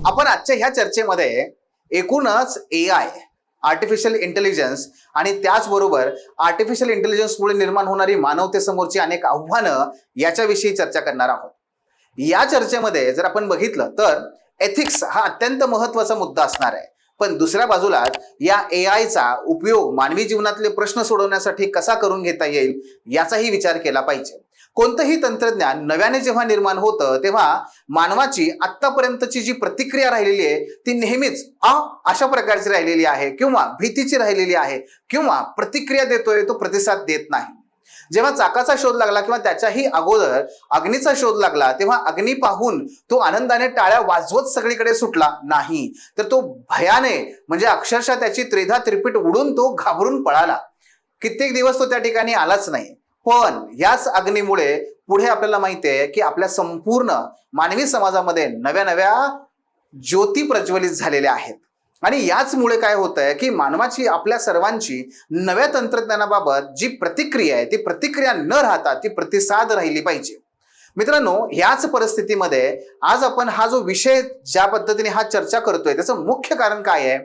आपण आजच्या ह्या चर्चेमध्ये एकूणच एआय, आर्टिफिशियल इंटेलिजन्स आणि त्याचबरोबर आर्टिफिशियल इंटेलिजन्समुळे निर्माण होणारी मानवतेसमोरची अनेक आव्हानं याच्याविषयी चर्चा करणार आहोत. या चर्चेमध्ये जर आपण बघितलं तर एथिक्स हा अत्यंत महत्त्वाचा मुद्दा असणार आहे. पण दुसऱ्या बाजूला या एआयचा उपयोग मानवी जीवनातले प्रश्न सोडवण्यासाठी कसा करून घेता येईल याचाही विचार केला पाहिजे. कोणतंही तंत्रज्ञान नव्याने जेव्हा निर्माण होतं तेव्हा मानवाची आतापर्यंतची जी प्रतिक्रिया राहिलेली आहे ती नेहमीच अशा प्रकारची राहिलेली आहे किंवा भीतीची राहिलेली आहे किंवा प्रतिक्रिया देतोय तो प्रतिसाद देत नाही. जेव्हा चाकाचा शोध लागला किंवा त्याच्याही अगोदर अग्नीचा शोध लागला तेव्हा अग्नी पाहून तो आनंदाने टाळ्या वाजवत सगळीकडे सुटला नाही, तर तो भयाने म्हणजे अक्षरशः त्याची त्रेधा त्रिपीट उडून तो घाबरून पळाला. कित्येक दिवस तो त्या ठिकाणी आलाच नाही. पण याच अग्नीमुळे पुढे आपल्याला माहिती आहे की आपल्या संपूर्ण मानवी समाजामध्ये नव्या नव्या ज्योती प्रज्वलित झालेल्या आहेत. आणि याचमुळे काय होतंय की मानवाची, आपल्या सर्वांची नव्या तंत्रज्ञानाबाबत जी प्रतिक्रिया आहे ती प्रतिक्रिया न राहता ती प्रतिसाद राहिली पाहिजे. मित्रांनो, याच परिस्थितीमध्ये आज आपण हा जो विषय ज्या पद्धतीने हा चर्चा करतोय त्याचं मुख्य कारण काय आहे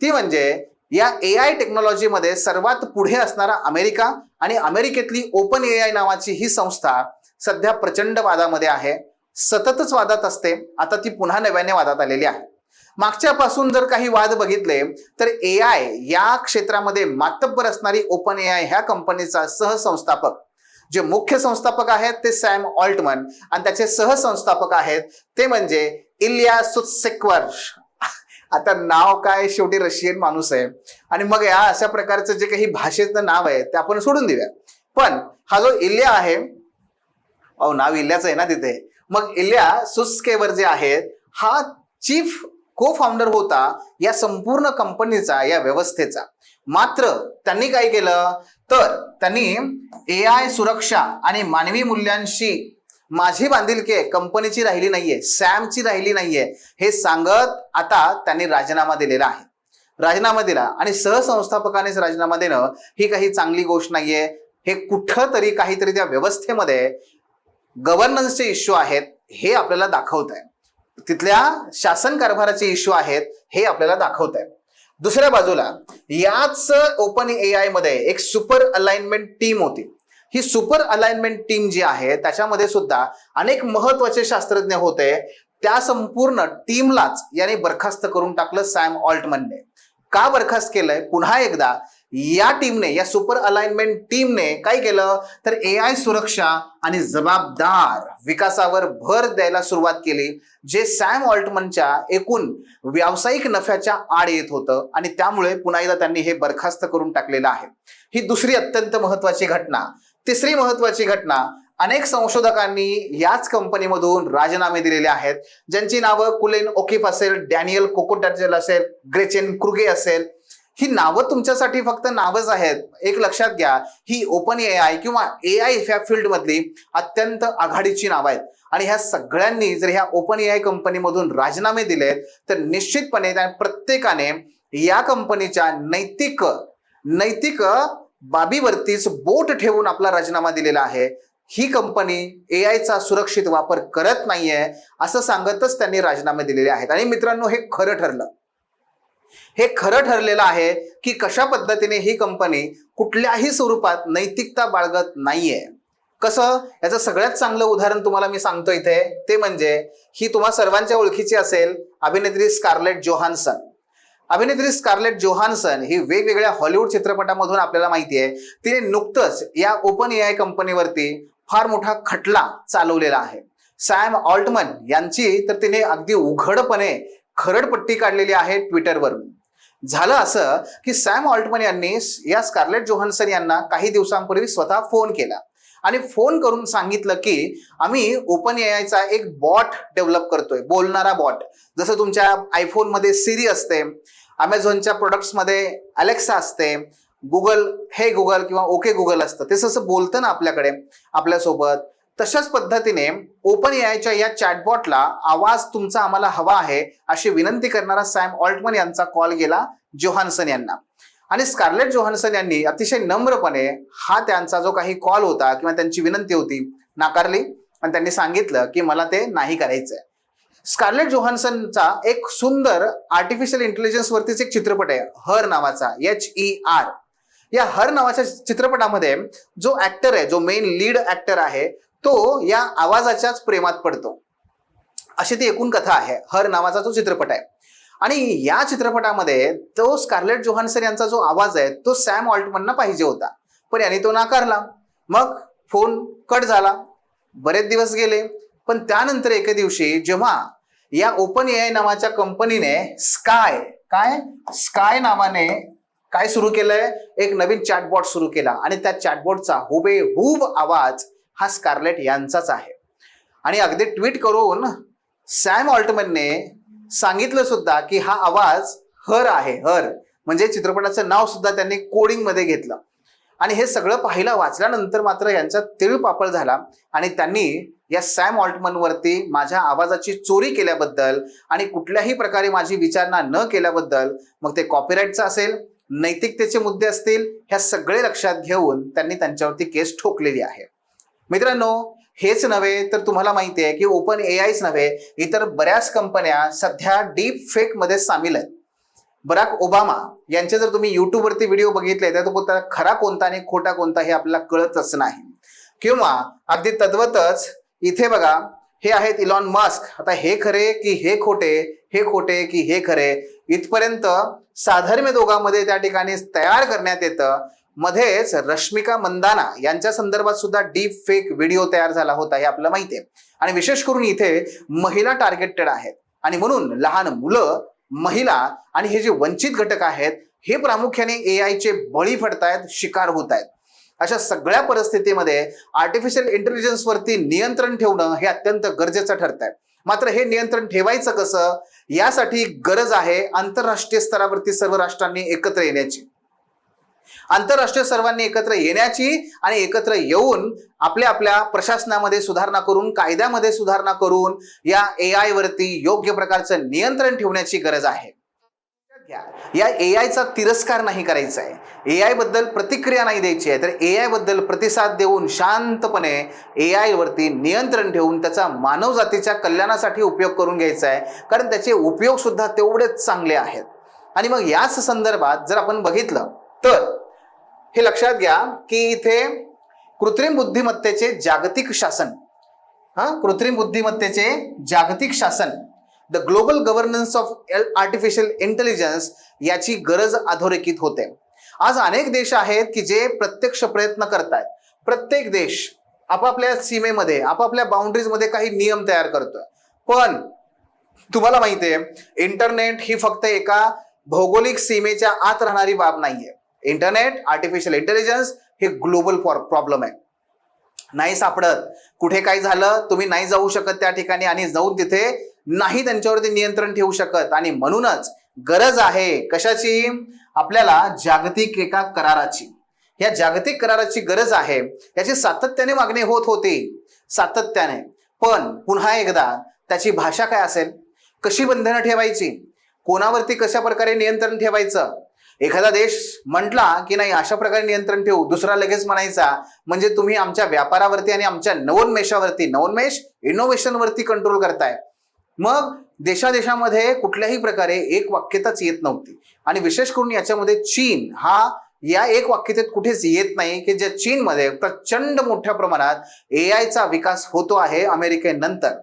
ती म्हणजे या एआय टेक्नॉलॉजीमध्ये सर्वात पुढे असणारा अमेरिका आणि अमेरिकेतली ओपन एआय नावाची ही संस्था सध्या प्रचंड वादामध्ये आहे. सततच वादात असते. आता ती पुन्हा नव्याने वादात आलेली आहे. मागच्यापासून जर काही वाद बघितले तर एआय या क्षेत्रामध्ये मातब्बर असणारी ओपन एआय ह्या कंपनीचा सहसंस्थापक, जे मुख्य संस्थापक आहेत ते सॅम ऑल्टमन आणि त्याचे सहसंस्थापक आहेत ते म्हणजे इल्या सुत्सेक्वर. आता नाव काय, शेवटी रशियन माणूस आहे आणि मग या अशा प्रकारचं जे काही भाषेचं नाव आहे ते आपण सोडून देऊया. पण हा जो इल्या आहे, नाव इल्याच आहे ना तिथे, मग इल्या सुत्सेक्वर जे आहेत हा चीफ को फाउंडर होता या संपूर्ण कंपनीचा, या व्यवस्थेचा. मात्र त्यांनी काय केलं तर त्यांनी एआय सुरक्षा आणि मानवी मूल्यांशी माझी बांधिलकी कंपनीची राहिली नाहीये, सॅमची राहिली नाहीये हे सांगत आता त्यांनी राजीनामा दिलेला आहे. राजीनामा दिला आणि सहसंस्थापकानेच राजीनामा देणं ही काही चांगली गोष्ट नाहीये. हे कुठंतरी काहीतरी त्या व्यवस्थेमध्ये गव्हर्नन्सचे इश्यू आहेत हे आपल्याला दाखवत आहे. तिथल्या शासन कारभाराचे इश्यू आहेत हे आपल्याला दाखवत आहे. दुसऱ्या बाजूला याच ओपन एआय मध्ये एक सुपर अलाइनमेंट टीम होती. ही सुपर अलाइनमेंट टीम जी आहे त्याच्यामध्ये सुद्धा अनेक महत्वाचे शास्त्रज्ञ होते. त्या संपूर्ण टीमलाच याने बरखास्त करून टाकलं सॅम ऑल्टमनने. का बरखास्त केलंय? पुन्हा एकदा या टीमने, या सुपर अलाइनमेंट टीमने काय केलं तर एआय सुरक्षा आणि जबाबदार विकासावर भर द्यायला सुरुवात केली, जे सॅम ऑल्टमनच्या एकूण व्यावसायिक नफ्याच्या आड येत होतं आणि त्यामुळे पुन्हा एकदा त्यांनी हे बरखास्त करून टाकलेलं आहे. ही दुसरी अत्यंत महत्वाची घटना. तिसरी महत्वाची घटना, अनेक संशोधकांनी याच कंपनीमधून राजीनामे दिलेले आहेत, ज्यांची नावं कुलेन ओकिफ असेल, डॅनियल कोकोटॅजेल असेल, ग्रेचेन क्रुगे असेल. ही नावं तुमच्यासाठी फक्त नावच आहेत. एक लक्षात घ्या, ही ओपन एआय किंवा एआय ह्या फील्ड मधली अत्यंत आघाडीची नावं आहेत आणि ह्या सगळ्यांनी जर ह्या ओपन एआय कंपनीमधून राजीनामे दिलेत तर निश्चितपणे त्या प्रत्येकाने या कंपनीच्या नैतिक बाबीवरतीच बोट ठेवून आपला राजीनामा दिलेला आहे. ही कंपनी एआयचा सुरक्षित वापर करत नाहीये असं सांगतच त्यांनी राजीनामे दिलेले आहेत. आणि मित्रांनो, हे खरं ठरलं. हे खरं ठरलेलं आहे की कशा पद्धतीने ही कंपनी कुठल्याही स्वरूपात नैतिकता बाळगत नाहीये. कसं? याचं सगळ्यात चांगलं उदाहरण तुम्हाला मी सांगतो इथे, ते म्हणजे ही तुम्हा सर्वांच्या ओळखीची असेल अभिनेत्री स्कारलेट जोहान्सन. अभिनेत्री स्कारलेट जोहान्सन ही वेगवेगळ्या हॉलिवूड चित्रपटामधून आपल्याला माहिती आहे. तिने नुकतंच या ओपन एआय कंपनीवरती फार मोठा खटला चालवलेला आहे. सॅम ऑल्टमन यांची तर तिने अगदी उघडपणे खरडपट्टी काढलेली आहे ट्विटरवरून. झालं असं की सॅम ऑल्टमन यांनी या स्कारलेट जोहान्सन यांना काही दिवसांपूर्वी स्वतः फोन केला आणि फोन करून सांगितलं की आम्ही ओपन एआयचा एक बॉट डेव्हलप करतोय, बोलणारा बॉट. जसं तुमच्या आयफोन मध्ये सिरी असते, अमेझॉनच्या प्रोडक्ट्समध्ये अलेक्सा असते, गुगल हे गुगल किंवा ओके गुगल असतं, ते जसं बोलतं ना आपल्याकडे आपल्यासोबत, तशाच पद्धतीने ओपन एआयच्या या चॅटबॉटला आवाज तुमचा आम्हाला हवा आहे अशी विनंती करणारा सॅम ऑल्टमन यांचा कॉल गेला जोहान्सन यांना. आणि स्कारलेट जोहान्सन यांनी अतिशय नम्रपणे हा त्यांचा जो काही कॉल होता किंवा त्यांची विनंती होती नाकारली आणि त्यांनी सांगितलं की मला ते नाही करायचंय. स्कारलेट जोहान्सनचा एक सुंदर आर्टिफिशियल इंटेलिजन्स वरतीच एक चित्रपट आहे, हर नावाचा, HER. या हर नावाच्या चित्रपटामध्ये जो ऍक्टर आहे, जो मेन लीड ऍक्टर आहे, तो या आवाजाच्याच प्रेमात पडतो. अशी ती एकूण कथा आहे. हर नावाचा जो चित्रपट आहे आणि या चित्रपटामध्ये तो स्कारलेट जोहान्सन यांचा जो आवाज आहे तो सॅम ऑल्टमनना पाहिजे होता, पण याने तो नाकारला. मग फोन कट झाला. बरेच दिवस गेले, पण त्यानंतर एके दिवशी जेव्हा या ओपन AI नावाच्या कंपनीने स्काय नावाने काय सुरू केलंय, एक नवीन चॅटबॉट सुरू केला आणि त्या चॅटबॉटचा हुबेहूब आवाज हा स्कारलेट यांचाच आहे. आणि अगदी ट्विट करून सॅम ऑल्टमनने सांगितलं सुद्धा की हा आवाज हर आहे. हर म्हणजे चित्रपटाचं नाव सुद्धा त्यांनी कोडिंग मध्ये घेतलं. आणि हे सगळं पाहिलं वाचल्यानंतर मात्र यांचा तिळपापड झाला आणि त्यांनी या सॅम ऑल्टमन वरती माझ्या आवाजाची चोरी केल्याबद्दल आणि कुठल्याही प्रकारे माझी विचारणा न केल्याबद्दल, मग ते कॉपीराईटचं असेल, नैतिकतेचे मुद्दे असतील, ह्या सगळे लक्षात घेऊन त्यांनी त्यांच्यावरती केस ठोकलेली आहे. मित्रांनो, हेच नव्हे तर तुम्हाला माहिती आहे की ओपन AIच नव्हे, इतर बऱ्याच कंपन्या सध्या डीप फेक मध्ये सामील आहेत. बराक ओबामा यांचे जर तुम्ही युट्यूबवरती व्हिडिओ बघितले तर तो खरा कोणता आणि खोटा कोणता हे आपल्याला कळतच नाही. किंवा अगदी तद्वतच इथे बघा, हे आहेत इलॉन मस्क. आता हे खरे की हे खोटे, हे खोटे की हे खरे, इथपर्यंत साधर्म्य दोघांमध्ये त्या ठिकाणी तयार करण्यात येतं. मध्येच रश्मिका मंदाना यांच्या संदर्भात सुद्धा डीप फेक व्हिडिओ तयार झाला होता, हे आपल्याला माहिती आहे. आणि विशेष करून इथे महिला टार्गेटेड आहेत आणि म्हणून लहान मुलं, महिला आणि हे जे वंचित घटक आहेत हे प्रामुख्याने AIचे बळी पडतायत, शिकार होत आहेत. अशा सगळ्या परिस्थितीमध्ये आर्टिफिशियल इंटेलिजन्स वरती नियंत्रण ठेवणं हे अत्यंत गरजेचं ठरत आहे. मात्र हे नियंत्रण ठेवायचं कसं, यासाठी गरज आहे आंतरराष्ट्रीय स्तरावरती सर्व राष्ट्रांनी एकत्र येण्याची. आंतरराष्ट्रीय सर्वांनी एकत्र येण्याची आणि एकत्र येऊन आपल्या आपल्या प्रशासनामध्ये सुधारणा करून, कायद्यामध्ये सुधारणा करून या AI वरती योग्य प्रकारचं नियंत्रण ठेवण्याची गरज आहे. या AIचा तिरस्कार नाही करायचा आहे, AI बद्दल प्रतिक्रिया नाही द्यायची आहे, तर AI बद्दल प्रतिसाद देऊन शांतपणे AI वरती नियंत्रण ठेवून त्याचा मानव जातीच्या कल्याणासाठी उपयोग करून घ्यायचा आहे, कारण त्याचे उपयोग सुद्धा तेवढेच चांगले आहेत. आणि मग याच संदर्भात जर आपण बघितलं तर हे लक्षात घ्या की इथे कृत्रिम बुद्धिमत्तेचे जागतिक शासन, कृत्रिम बुद्धिमत्तेचे जागतिक शासन, the global governance of artificial intelligence, याची गरज अधोरेखित होते. आज अनेक देश आहेत की जे प्रत्यक्ष प्रयत्न करतायत. प्रत्येक देश आपापल्या सीमेमध्ये, आपापल्या बाउंड्रीज मध्ये काही नियम तयार करतोय. पण तुम्हाला माहितीये, इंटरनेट ही फक्त एका भौगोलिक सीमेच्या आत राहणारी बाब नाहीये. इंटरनेट, आर्टिफिशियल इंटेलिजन्स हे ग्लोबल प्रॉब्लेम आहे. नाही सापडत, कुठे काय झालं तुम्ही नाही जाऊ शकत त्या ठिकाणी आणि जाऊन तिथे नाही त्यांच्यावरती नियंत्रण ठेवू शकत. आणि म्हणूनच गरज आहे कशाची, आपल्याला जागतिक एका कराराची. या जागतिक कराराची गरज आहे, याची सातत्याने मागणी होत होती, सातत्याने. पण पुन्हा एकदा त्याची भाषा काय असेल, कशी बंधनं ठेवायची, कोणावरती कशा प्रकारे नियंत्रण ठेवायचं. एखादा देश म्हटला की नाही अशा प्रकारे नियंत्रण ठेवू, दुसरा लगेच म्हणायचा म्हणजे तुम्ही आमच्या व्यापारावरती आणि आमच्या नवोन्मेषावरती, इनोव्हेशन वरती कंट्रोल करताय. मग देशादेशामध्ये कुठल्याही प्रकारे एक वाक्यताच येत नव्हती. आणि विशेष करून याच्यामध्ये चीन हा या एक वाक्यतेत कुठेच येत नाही की ज्या चीनमध्ये प्रचंड मोठ्या प्रमाणात AIचा विकास होतो आहे अमेरिकेनंतर.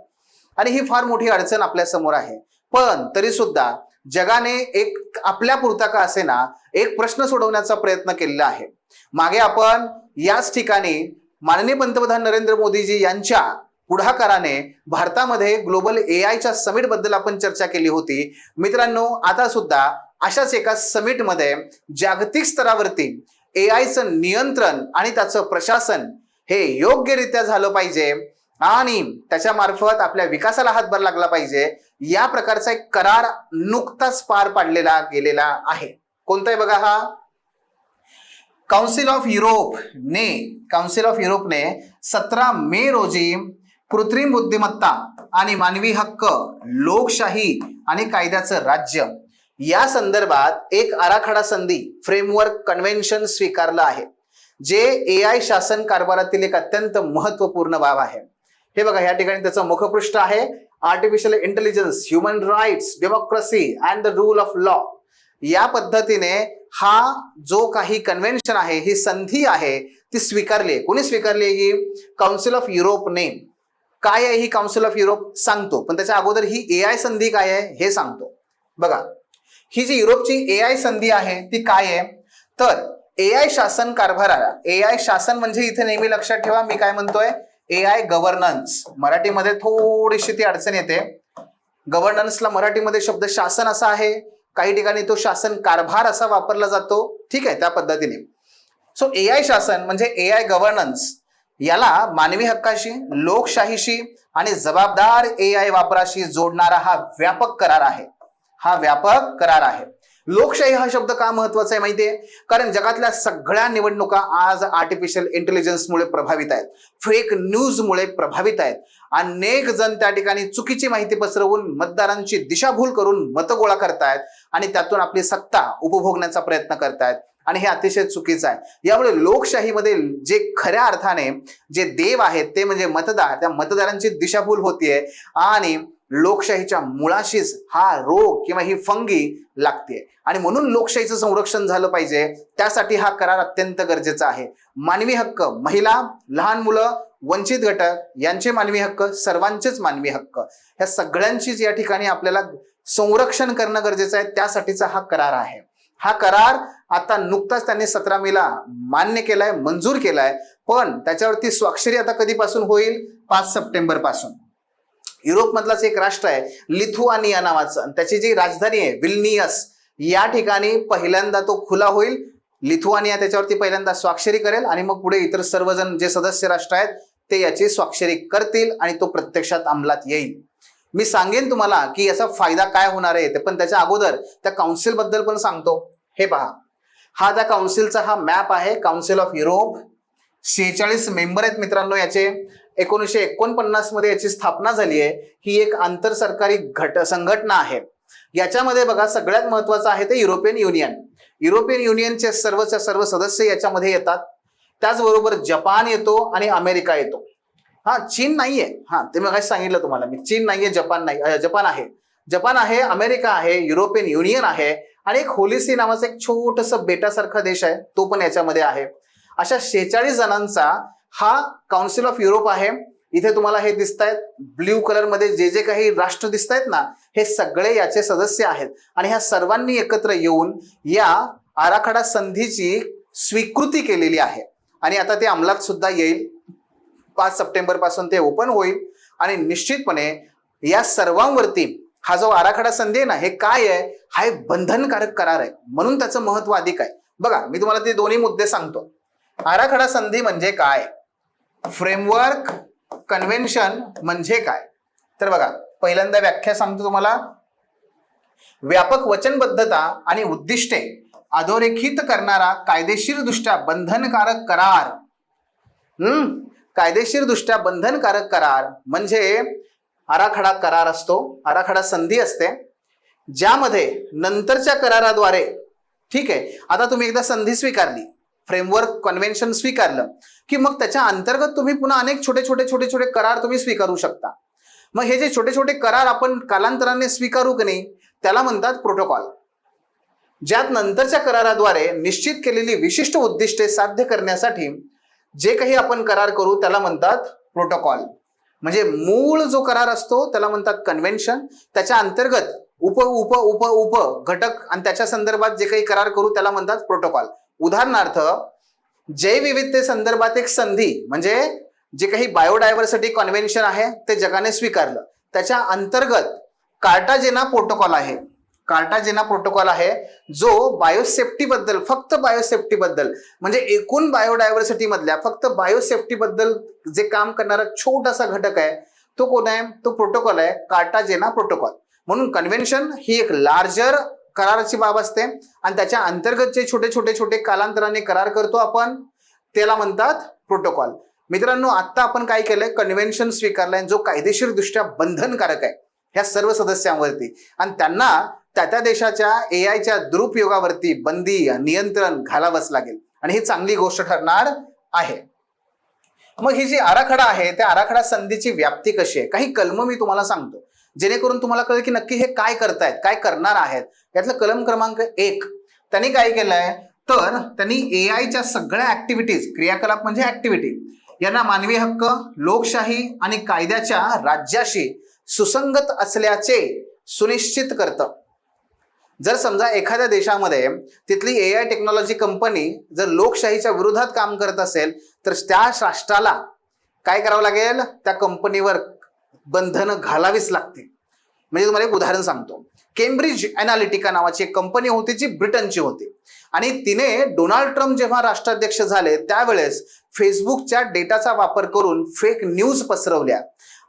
आणि ही फार मोठी अडचण आपल्या समोर आहे. पण तरी सुद्धा जगाने एक आपल्या पुरता का असेना एक प्रश्न सोडवण्याचा प्रयत्न केलेला आहे. मागे आपण याच ठिकाणी माननीय पंतप्रधान नरेंद्र मोदीजी यांच्या पुढाकाराने भारतामध्ये ग्लोबल AIच्या समिट बद्दल आपण चर्चा केली होती. मित्रांनो, आता सुद्धा अशाच एका समिट मध्ये जागतिक स्तरावरती AIचं नियंत्रण आणि त्याचं प्रशासन हे योग्यरित्या झालं पाहिजे आणि त्याच्या मार्फत आपल्या विकासाला हातभार लागला पाहिजे, या प्रकारचा एक करार नुकताच पार पाडलेला गेलेला आहे. कोणता आहे बघा हा, काउन्सिल ऑफ युरोपने 17 मे रोजी कृत्रिम बुद्धिमत्ता आणि मानवी हक्क, लोकशाही आणि कायद्याचं राज्य या संदर्भात एक आराखडा संधी, फ्रेमवर्क कन्व्हेन्शन स्वीकारलं आहे, जे AI शासन कारभारातील एक अत्यंत महत्वपूर्ण बाब आहे. हे बघा, या ठिकाणी त्याचं मुखपृष्ठ आहे artificial intelligence, human rights, democracy and the rule of law, या पद्धतीने हा जो काही कन्व्हेन्शन आहे, ही संधी आहे, ती स्वीकारली आहे. कोणी स्वीकारली आहे? ही काउन्सिल ऑफ युरोपने. काय आहे ही काउन्सिल ऑफ युरोप सांगतो, पण त्याच्या अगोदर ही एआय संधी काय आहे हे सांगतो. बघा, ही जी युरोपची एआय संधी आहे ती काय आहे, तर एआय शासन कारभाराला, एआय शासन म्हणजे इथे नेहमी लक्षात ठेवा मी काय म्हणतोय, एआय गव्हर्नन्स. मराठीमध्ये थोडीशी ती अडचण येते. गव्हर्नन्सला मराठीमध्ये शब्द शासन असा आहे, काही ठिकाणी तो शासन कारभार असा वापरला जातो. ठीक आहे, त्या पद्धतीने. सो एआय शासन म्हणजे एआय गव्हर्नन्स, याला मानवी हक्काशी, लोकशाहीशी आणि जबाबदार एआय वापराशी जोडणारा हा व्यापक करार आहे. हा व्यापक करार आहे. लोकशाही हा शब्द का महत्वाचा आहे माहितीये? कारण जगातल्या सगळ्या निवडणुका आज आर्टिफिशियल इंटेलिजन्समुळे प्रभावित आहेत, फेक न्यूजमुळे प्रभावित आहेत. अनेक जण त्या ठिकाणी चुकीची माहिती पसरवून मतदारांची दिशाभूल करून मतं गोळा करतायत आणि त्यातून आपली सत्ता उपभोगण्याचा प्रयत्न करतायत, आणि हे अतिशय चुकीचं आहे. यामुळे लोकशाहीमध्ये जे खऱ्या अर्थाने जे देव आहेत ते म्हणजे मतदार, त्या मतदारांची दिशाभूल होतीये आणि लोकशाहीच्या मुळाशीच हा रोग किंवा ही फंगी लागते. आणि म्हणून लोकशाहीचं संरक्षण झालं पाहिजे, त्यासाठी हा करार अत्यंत गरजेचा आहे. मानवी हक्क, महिला, लहान मुलं, वंचित घटक यांचे मानवी हक्क, सर्वांचेच मानवी हक्क, ह्या सगळ्यांचीच या ठिकाणी आपल्याला संरक्षण करणं गरजेचं आहे. त्यासाठीचा हा करार आहे. हा करार आता नुकताच त्यांनी 17 मेला मान्य केलाय, मंजूर केलाय, पण त्याच्यावरती स्वाक्षरी आता कधीपासून होईल? 5 सप्टेंबर पासून. युरोप मधलाच एक राष्ट्र आहे लिथुआनिया नावाचं, त्याची जी राजधानी आहे विल्नियस, या ठिकाणी पहिल्यांदा तो खुला होईल. लिथुआनिया त्याच्यावरती पहिल्यांदा स्वाक्षरी करेल आणि मग पुढे इतर सर्वजण जे सदस्य राष्ट्र आहेत ते याची स्वाक्षरी करतील आणि तो प्रत्यक्षात अंमलात येईल. मी सांगेन तुम्हाला की याचा फायदा काय होणार आहे, पण त्याच्या अगोदर त्या काउन्सिल बद्दल पण सांगतो. हे पहा, हा त्या काउन्सिलचा हा मॅप आहे. काउन्सिल ऑफ युरोप, 46 मेंबर आहेत मित्रांनो याचे. 1949 मध्ये याची स्थापना झाली आहे. ही एक आंतर सरकारी संघटना आहे. याच्यामध्ये बघा सगळ्यात महत्वाचं आहे ते युरोपियन युनियन. युरोपियन युनियनचे सर्व सदस्य याच्यामध्ये येतात. त्याचबरोबर जपान येतो आणि अमेरिका येतो. हा, चीन नाहीये. हा, ते मग सांगितलं तुम्हाला मी, चीन नाहीये, जपान नाही, जपान आहे. जपान आहे, अमेरिका आहे, युरोपियन युनियन आहे आणि एक होलिसी नावाचा एक छोटंसं बेटासारखा देश आहे, तो पण याच्यामध्ये आहे. अशा 46 जणांचा हा काउन्सिल ऑफ युरोप आहे. इथे तुम्हाला हे दिसत आहेत ब्ल्यू कलर मध्ये जे जे काही राष्ट्र दिसत आहेत ना, हे सगळे याचे सदस्य आहेत आणि ह्या सर्वांनी एकत्र येऊन या आराखडा संधीची स्वीकृती केलेली आहे आणि आता ते अंमलात सुद्धा येईल. 5 सप्टेंबर पासून ते ओपन होईल आणि निश्चितपणे या सर्वांवरती हा जो आराखडा संधी आहे ना, हे काय आहे? हा एक बंधनकारक करार आहे, म्हणून त्याचं महत्व अधिक आहे. बघा, मी तुम्हाला ते दोन्ही मुद्दे सांगतो. आराखडा संधी म्हणजे काय, फ्रेमवर्क कन्व्हेन्शन म्हणजे काय? तर बघा, पहिल्यांदा व्याख्या सांगतो तुम्हाला. व्यापक वचनबद्धता आणि उद्दिष्टे अधोरेखित करणारा कायदेशीर दृष्ट्या बंधनकारक करार. कायदेशीर दृष्ट्या बंधनकारक करार म्हणजे आराखडा करार असतो, आराखडा संधी असते, ज्यामध्ये नंतरच्या कराराद्वारे, ठीक आहे, आता तुम्ही एकदा संधी स्वीकारली, फ्रेमवर्क कन्व्हेन्शन स्वीकारलं की मग त्याच्या अंतर्गत तुम्ही पुन्हा अनेक छोटे छोटे करार तुम्ही स्वीकारू शकता. मग हे जे छोटे छोटे करार आपण कालांतराने स्वीकारू की नाही, त्याला म्हणतात प्रोटोकॉल. ज्यात नंतरच्या कराराद्वारे निश्चित केलेली विशिष्ट उद्दिष्टे साध्य करण्यासाठी जे काही आपण करार करू त्याला म्हणतात प्रोटोकॉल. म्हणजे मूळ जो करार असतो त्याला म्हणतात कन्व्हेन्शन, त्याच्या अंतर्गत उप उप उप उप घटक आणि त्याच्या संदर्भात जे काही करार करू त्याला म्हणतात प्रोटोकॉल. उदाहरणार्थ, जैवविविधते संदर्भात एक संधी म्हणजे जे काही बायोडायव्हर्सिटी कन्व्हेन्शन आहे ते जगाने स्वीकारलं, त्याच्या अंतर्गत कार्टाजेना प्रोटोकॉल आहे. कार्टाजेना प्रोटोकॉल आहे जो बायोसेफ्टी बद्दल, फक्त बायोसेफ्टी बद्दल, म्हणजे एकूण बायोडायव्हर्सिटी मधल्या फक्त बायोसेफ्टी बद्दल जे काम करणारा छोटासा घटक आहे तो कोण आहे? तो प्रोटोकॉल आहे, कार्टाजेना प्रोटोकॉल. म्हणून कन्व्हेन्शन ही एक लार्जर कराराची बाब असते आणि त्याच्या अंतर्गत जे छोटे छोटे कालांतराने करार करतो आपण त्याला म्हणतात प्रोटोकॉल. मित्रांनो, आता आपण काय केलंय? कन्व्हेन्शन स्वीकारलाय जो कायदेशीर दृष्ट्या बंधनकारक आहे ह्या सर्व सदस्यांवरती आणि त्यांना त्या देशाच्या एआयच्या दुरुपयोगावरती बंदी, नियंत्रण घालावंच लागेल आणि ही चांगली गोष्ट ठरणार आहे. मग ही जी आराखडा आहे त्या आराखडा संधीची व्याप्ती कशी आहे? काही कलम मी तुम्हाला सांगतो. जेणेकरून तुम्हाला कळेल की नक्की हे काय करतायत, काय करणार आहेत. यातलं कलम क्रमांक 1 त्यांनी काय केलंय, तर त्यांनी एआयच्या सगळ्या ऍक्टिव्हिटीज, क्रियाकलाप म्हणजे ऍक्टिव्हिटी, यांना मानवी हक्क, लोकशाही आणि कायद्याच्या राज्याशी सुसंगत असल्याचे सुनिश्चित करतं. जर समजा एखाद्या देशामध्ये तिथली एआय टेक्नॉलॉजी कंपनी जर लोकशाहीच्या विरोधात काम करत असेल तर त्या राष्ट्राला काय करावं लागेल, त्या कंपनीवर बंधनं घालावीच लागतील. म्हणजे तुम्हाला एक उदाहरण सांगतो. केम्ब्रिज अनालिटिका नावाची एक कंपनी होती जी ब्रिटनची होती आणि तिने डोनाल्ड ट्रम्प जेव्हा राष्ट्राध्यक्ष झाले त्यावेळेस फेसबुकच्या डेटाचा वापर करून फेक न्यूज पसरवल्या.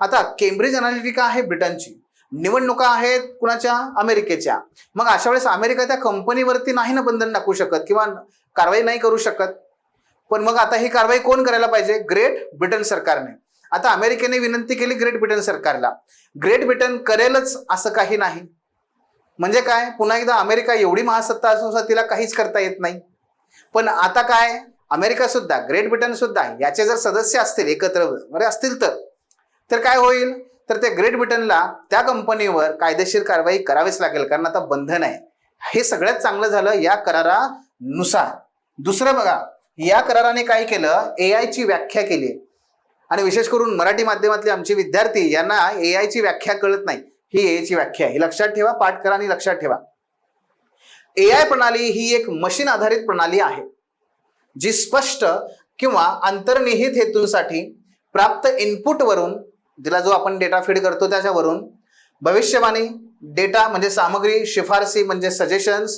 आता केम्ब्रिज अनालिटिका आहे ब्रिटनची, निवडणुका आहेत कुणाच्या, अमेरिकेच्या. मग अशा वेळेस अमेरिका त्या कंपनीवरती नाही ना बंधन टाकू शकत किंवा कारवाई नाही करू शकत. पण मग आता ही कारवाई कोण करायला पाहिजे, ग्रेट ब्रिटन सरकारने. आता अमेरिकेने विनंती केली ग्रेट ब्रिटन सरकारला, ग्रेट ब्रिटन करेलच असं काही नाही. म्हणजे काय, पुन्हा एकदा अमेरिका एवढी महासत्ता असून तिला काहीच करता येत नाही. पण आता काय, अमेरिका सुद्धा, ग्रेट ब्रिटन सुद्धा याचे जर सदस्य असतील, एकत्र असतील तर काय होईल, तर ते ग्रेट ब्रिटनला त्या कंपनीवर कायदेशीर कारवाई करावीच लागेल, कारण आता बंधन आहे. हे सगळ्यात चांगलं झालं या करारानुसार. दुसरं बघा, या कराराने काय केलं, एआयची व्याख्या केली. आणि विशेष करून मराठी माध्यमातले आमचे विद्यार्थी यांना एआयची व्याख्या कळत नाही. ही एआयची व्याख्या आहे, ही लक्षात ठेवा, पाठ करा आणि लक्षात ठेवा. एआय प्रणाली ही एक मशीन आधारित प्रणाली आहे जी स्पष्ट किंवा अंतर्निहित हेतूंसाठी प्राप्त इनपुटवरून, जिला जो आपण डेटा फीड करतो त्याच्यावरून भविष्यवाणी, डेटा म्हणजे सामग्री, शिफारसी म्हणजे सजेशन्स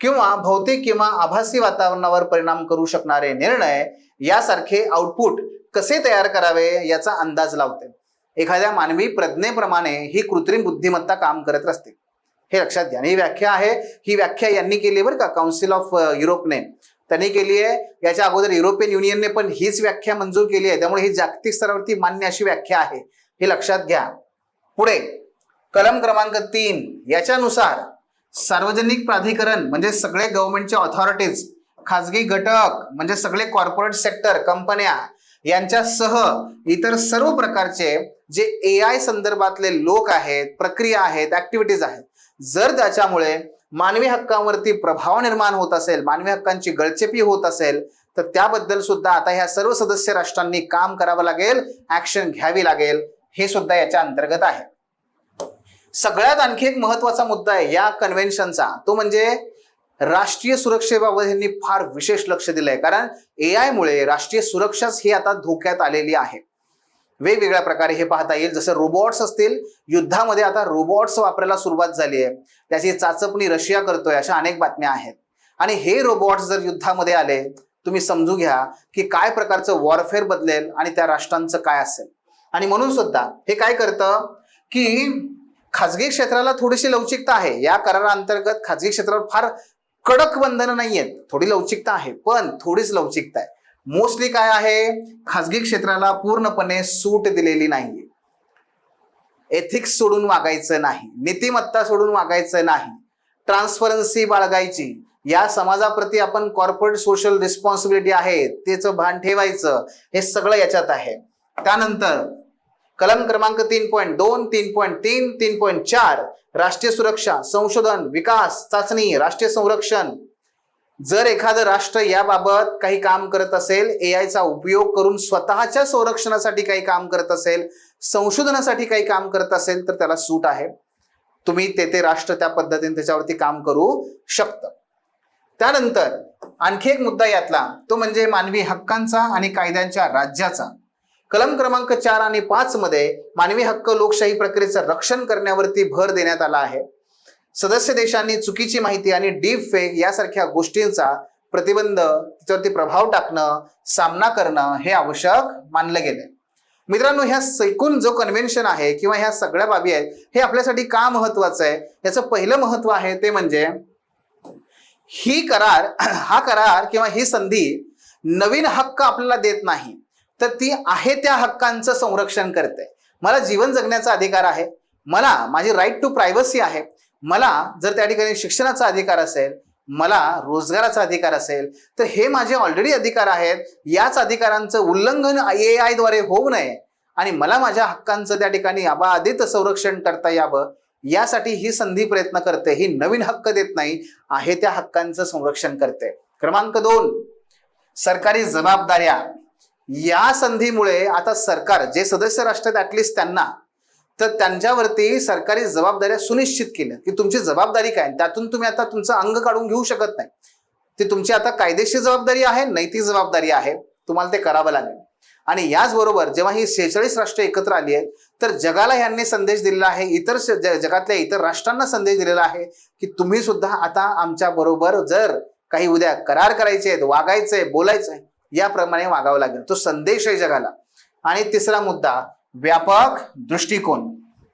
किंवा भौतिक किंवा आभासी वातावरणावर परिणाम करू शकणारे निर्णय यासारखे आउटपुट कसे तयार करावे याचा अंदाज लावते. एखाद्या मानवी प्रज्ञेप्रमाणे ही कृत्रिम बुद्धिमत्ता काम करत असते. हे लक्षात घ्या. ही व्याख्या आहे, ही व्याख्या यांनी केली बरं का, काउन्सिल ऑफ युरोपने त्यांनी केली आहे. याच्या अगोदर युरोपियन युनियनने पण हीच व्याख्या मंजूर केली आहे. त्यामुळे ही जागतिक स्तरावरती मान्य अशी व्याख्या आहे, हे लक्षात घ्या. पुढे कलम क्रमांक 3 याच्यानुसार सार्वजनिक प्राधिकरण म्हणजे सगळे गव्हर्नमेंटचे ऑथॉरिटीज, खाजगी घटक म्हणजे सगळे कॉर्पोरेट सेक्टर, कंपन्या यांच्यासह इतर सर्व प्रकारचे जे एआय संदर्भातले लोक आहेत, प्रक्रिया आहेत, ऍक्टिव्हिटीज आहेत, जर त्याच्यामुळे मानवी हक्कांवरती प्रभाव निर्माण होत असेल, मानवी हक्कांची गळचेपी होत असेल, तर त्याबद्दल सुद्धा आता ह्या सर्व सदस्य राष्ट्रांनी काम करावं लागेल, ऍक्शन घ्यावी लागेल. हे सुद्धा याच्या अंतर्गत आहे. सगळ्यात आणखी एक महत्वाचा मुद्दा आहे या कन्व्हेन्शनचा, तो म्हणजे राष्ट्रीय सुरक्षेबाबत यांनी फार विशेष लक्ष दिलंय. कारण एआय मुळे राष्ट्रीय सुरक्षाच ही आता धोक्यात आलेली आहे. वेगवेगळ्या प्रकारे हे पाहता येईल. जसं रोबोट्स असतील, युद्धामध्ये आता रोबोट्स वापरायला सुरुवात झाली आहे, त्याची चाचपणी रशिया करतोय, अशा अनेक बातम्या आहेत. आणि हे रोबोट्स जर युद्धामध्ये आले, तुम्ही समजू घ्या की काय प्रकारचं वॉरफेअर बदलेल आणि त्या राष्ट्रांचं काय असेल. आणि म्हणून सुद्धा हे काय करतं की खाजगी क्षेत्राला थोडीशी लवचिकता आहे. या कराराअंतर्गत खाजगी क्षेत्रावर फार कडक बंधनं नाहीयेत, थोडी लवचिकता आहे, पण थोडीच लवचिकता आहे. मोस्टली काय आहे, खाजगी क्षेत्राला पूर्णपणे सूट दिलेली नाहीये. एथिक्स सोडून वागायचं नाही, नीतिमत्ता सोडून वागायचं नाही, ट्रान्सपरन्सी बाळगायची, या समाजाप्रती आपण कॉर्पोरेट सोशल रिस्पॉन्सिबिलिटी आहे त्याचं भान ठेवायचं, हे सगळं याच्यात आहे. त्यानंतर कलम क्रमांक 3.2, 3.3, 3.4 राष्ट्रीय सुरक्षा, संशोधन, विकास, चाचणी, राष्ट्रीय संरक्षण. जर एखादं राष्ट्र याबाबत काही काम करत असेल, एआयचा उपयोग करून स्वतःच्या संरक्षणासाठी काही काम करत असेल, संशोधनासाठी काही काम करत असेल, तर त्याला सूट आहे. तुम्ही ते राष्ट्र त्या पद्धतीने त्याच्यावरती काम करू शकतं. त्यानंतर आणखी एक मुद्दा यातला, तो म्हणजे मानवी हक्कांचा आणि कायद्यांच्या राज्याचा. कलम क्रमांक 4 आणि 5 मध्ये मानवी हक्क, लोकशाही प्रक्रियेचं रक्षण करण्यावरती भर देण्यात आला आहे. सदस्य देशांनी चुकीची माहिती आणि डीप फेक यासारख्या गोष्टींचा प्रतिबंध, त्याच्यावरती प्रभाव टाकणं, सामना करणं हे आवश्यक मानलं गेलंय. मित्रांनो, ह्या एकूण जो कन्व्हेन्शन आहे किंवा ह्या सगळ्या बाबी आहेत, हे आपल्यासाठी का महत्वाचं आहे, याचं पहिलं महत्व आहे ते म्हणजे हा करार किंवा ही संधी नवीन हक्क आपल्याला देत नाही, तर ती आहे त्या हक्कांचं संरक्षण करते. मला जीवन जगण्याचा अधिकार आहे, मला माझी राईट टू प्रायव्हसी आहे, मला जर त्या ठिकाणी शिक्षणाचा अधिकार असेल, मला रोजगाराचा अधिकार असेल, तर हे माझे ऑलरेडी अधिकार आहेत. याच अधिकारांचं उल्लंघन एआय द्वारे होऊ नये आणि मला माझ्या हक्कांचं त्या ठिकाणी अबाधित संरक्षण करता यावं यासाठी ही संधी प्रयत्न करते. ही नवीन हक्क देत नाही, आहे त्या हक्कांचं संरक्षण करते. क्रमांक 2, सरकारी जबाबदाऱ्या. या संधीमुळे आता सरकार जे सदस्य राष्ट्र आहेत ऍटलिस्ट त्यांना तर त्यांच्यावरती सरकारी जबाबदाऱ्या सुनिश्चित केल्या की तुमची जबाबदारी काय, त्यातून तुम्ही आता तुमचं अंग काढून घेऊ शकत नाही. ती तुमची आता कायदेशीर जबाबदारी आहे, नैतिक जबाबदारी आहे, तुम्हाला ते करावं लागेल. आणि याचबरोबर जेव्हा ही 46 राष्ट्र एकत्र आली आहेत तर जगाला यांनी संदेश दिलेला आहे, इतर जगातल्या इतर राष्ट्रांना संदेश दिलेला आहे की तुम्ही सुद्धा आता आमच्या बरोबर जर काही उद्या करार करायचे आहेत, वागायचंय, बोलायचंय, याप्रमाणे वागावं लागेल. तो संदेश आहे जगाला. आणि तिसरा मुद्दा, व्यापक दृष्टिकोन.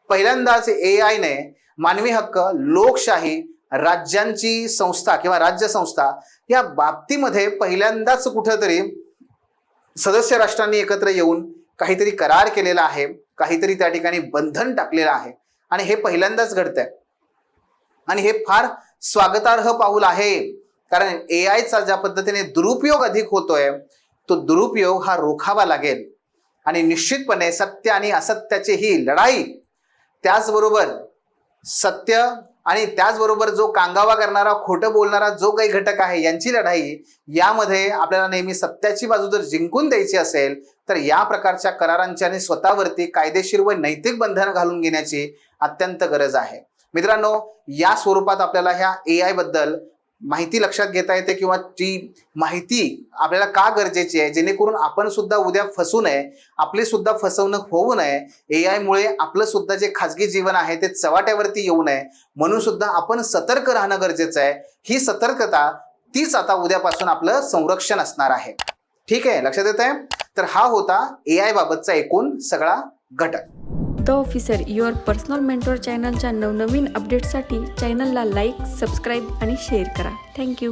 पहिल्यांदाच AI ने मानवी हक्क, लोकशाही, राज्यांची संस्था किंवा राज्य संस्था या बाबतीमध्ये पहिल्यांदाच कुठेतरी सदस्य राष्ट्रांनी एकत्र येऊन काहीतरी करार केलेला आहे, काहीतरी त्या ठिकाणी बंधन टाकलेलं आहे आणि हे पहिल्यांदाच घडतंय. आणि हे फार स्वागतार्ह पाऊल आहे, कारण AIचा ज्या पद्धतीने दुरुपयोग अधिक होतोय तो दुरुपयोग हा रोखावा लागेल. आणि निश्चितपणे सत्य आणि असत्याची ही लढाई, त्याचबरोबर सत्य आणि त्याचबरोबर जो कांगावा करणारा, खोटं बोलणारा जो काही घटक आहे यांची लढाई, यामध्ये आपल्याला नेहमी सत्याची बाजू जर जिंकून द्यायची असेल तर या प्रकारच्या करारांची आणि स्वतःवरती कायदेशीर व नैतिक बंधनं घालून घेण्याची अत्यंत गरज आहे. मित्रांनो, या स्वरूपात आपल्याला ह्या AI बद्दल माहिती लक्षात घेता येते किंवा ती माहिती आपल्याला का गरजेची आहे, जेणेकरून आपण सुद्धा उद्या फसू नये, आपली सुद्धा फसवणूक होऊ नये, AI मुळे आपलं सुद्धा जे खाजगी जीवन आहे ते चव्हाट्यावरती येऊ नये, म्हणून सुद्धा आपण सतर्क राहणं गरजेचं आहे. ही सतर्कता तीच आता उद्यापासून आपलं संरक्षण असणार आहे. ठीक आहे, लक्षात येत आहे. तर हा होता AI बाबतचा एकूण सगळा घटक. The officer, your personal mentor चॅनलच्या नवनवीन अपडेट्ससाठी चॅनलला लाईक, सबस्क्राईब आणि शेअर करा. थँक्यू.